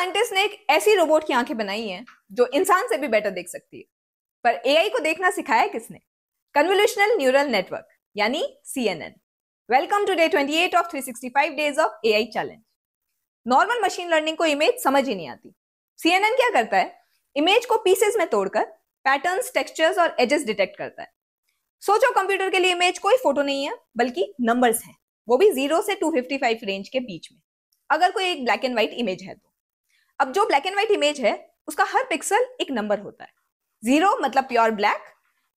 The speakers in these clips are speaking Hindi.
साइंटिस्ट ने एक ऐसी रोबोट की आंखें बनाई हैं जो इंसान से भी बेटर देख सकती है, पर एआई को देखना सिखाया किसने? कन्वोल्यूशनल न्यूरल नेटवर्क यानी CNN. Welcome to day 28 of 365 days of AI challenge. Normal machine learning को इमेज समझ ही नहीं आती। सीएनएन क्या करता है? इमेज को पीसेस में तोड़कर पैटर्न्स, टेक्सचर्स और एजेस डिटेक्ट करता है। सोचो, कंप्यूटर के लिए इमेज कोई फोटो नहीं है बल्कि नंबर्स हैं, वो भी 0 से 255 रेंज के बीच में। अगर कोई एक ब्लैक एंड व्हाइट इमेज है तो अब जो ब्लैक एंड व्हाइट इमेज है उसका हर पिक्सल एक नंबर होता है। 0 मतलब प्योर ब्लैक,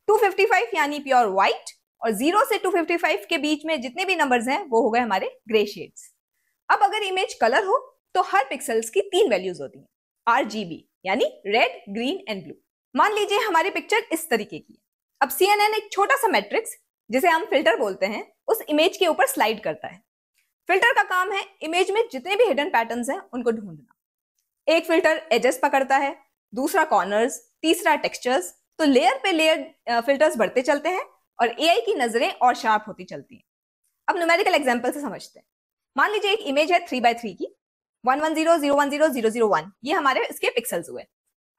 255 यानी प्योर व्हाइट, और 0 से 255 के बीच में जितने भी नंबर्स हैं वो हो गए हमारे ग्रे शेड्स। अब अगर इमेज कलर हो तो हर पिक्सल्स की 3 वैल्यूज होती हैं, RGB यानी रेड, ग्रीन एंड ब्लू। मान लीजिए हमारी पिक्चर इस तरीके की है। अब CNN एक छोटा सा मैट्रिक्स जिसे हम फिल्टर बोलते हैं उस इमेज के ऊपर स्लाइड करता है। फिल्टर का काम है इमेज में जितने भी हिडन पैटर्न्स हैं उनको ढूंढना। एक फिल्टर एजेस पकड़ता है, दूसरा कॉर्नर्स, तीसरा टेक्सचर्स। तो लेयर पे लेयर फिल्टर्स बढ़ते चलते हैं और एआई की नजरें और शार्प होती चलती हैं। अब न्यूमेरिकल एग्जांपल से समझते हैं। मान लीजिए एक इमेज है 3x3 की, 110, 010, 001, ये हमारे इसके पिक्सल्स हुए।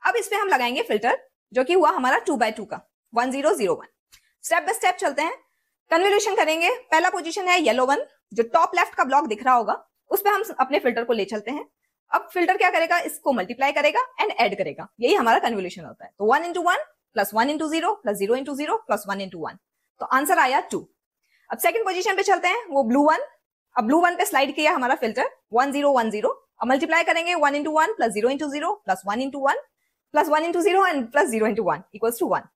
अब इस पे हम लगाएंगे फिल्टर जो कि हुआ हमारा 2x2 का 1001। स्टेप बाय स्टेप चलते हैं, कन्वोल्यूशन करेंगे। पहला पोजीशन है येलो 1, जो टॉप लेफ्ट का ब्लॉक दिख रहा होगा उस पे हम अपने फिल्टर को ले चलते हैं। अब फिल्टर क्या करेगा? इसको मल्टीप्लाई करेगा एंड ऐड करेगा, यही हमारा कन्वोल्यूशन होता है। तो 1 into 1 plus 1 into 0 plus 0 into 0 plus 1 into 1, तो आंसर आया 2। अब सेकंड पोजीशन पे चलते हैं, वो ब्लू 1। अब ब्लू 1 पे स्लाइड किया हमारा फिल्टर 1010। अब मल्टीप्लाई करेंगे 1 into 1 plus 0 into 0 plus 1 into 1 plus 1 into 0 and plus 0 into 1 equals to 1।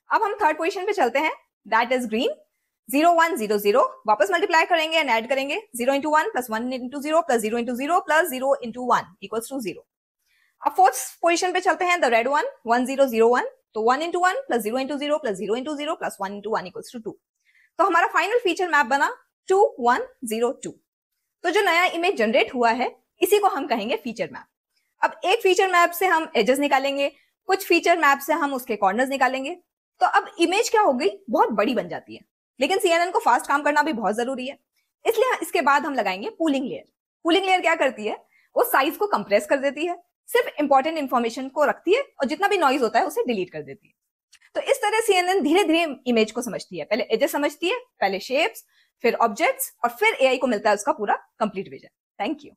अब हम थर्ड पोजीशन पे चलते हैं, दैट इज ग्रीन, 0100। वापस मल्टीप्लाई करेंगे एंड ऐड करेंगे 0 into 1 plus 1 into 0 plus 0 into 0 plus 0 into 1 equals to 0। अब फोर्थ पोजीशन पे चलते हैं, द रेड 1, 1001। तो 1 into 1 plus 0 into 0 plus 0 into 0 plus 1 into 1 equals to 2। तो हमारा फाइनल फीचर मैप बना 2102। तो जो नया इमेज जनरेट हुआ है इसी को हम कहेंगे फीचर मैप। अब एक फीचर मैप से हम एजेस निकालेंगे, कुछ फीचर मैप से हम उसके कॉर्नर्स निकालेंगे। तो अब इमेज क्या हो गई? बहुत बड़ी बन जाती है। लेकिन सीएनएन को फास्ट काम करना भी बहुत जरूरी है, इसलिए इसके बाद हम लगाएंगे पूलिंग लेयर। पूलिंग लेयर क्या करती है? वो साइज को कंप्रेस कर देती है, सिर्फ इंपॉर्टेंट इंफॉर्मेशन को रखती है और जितना भी नॉइज होता है उसे डिलीट कर देती है। तो इस तरह सीएनएन धीरे धीरे इमेज को समझती है। पहले एजेस समझती है, पहले शेप्स, फिर ऑब्जेक्ट्स, और फिर एआई को मिलता है उसका पूरा कंप्लीट विजन। Thank you.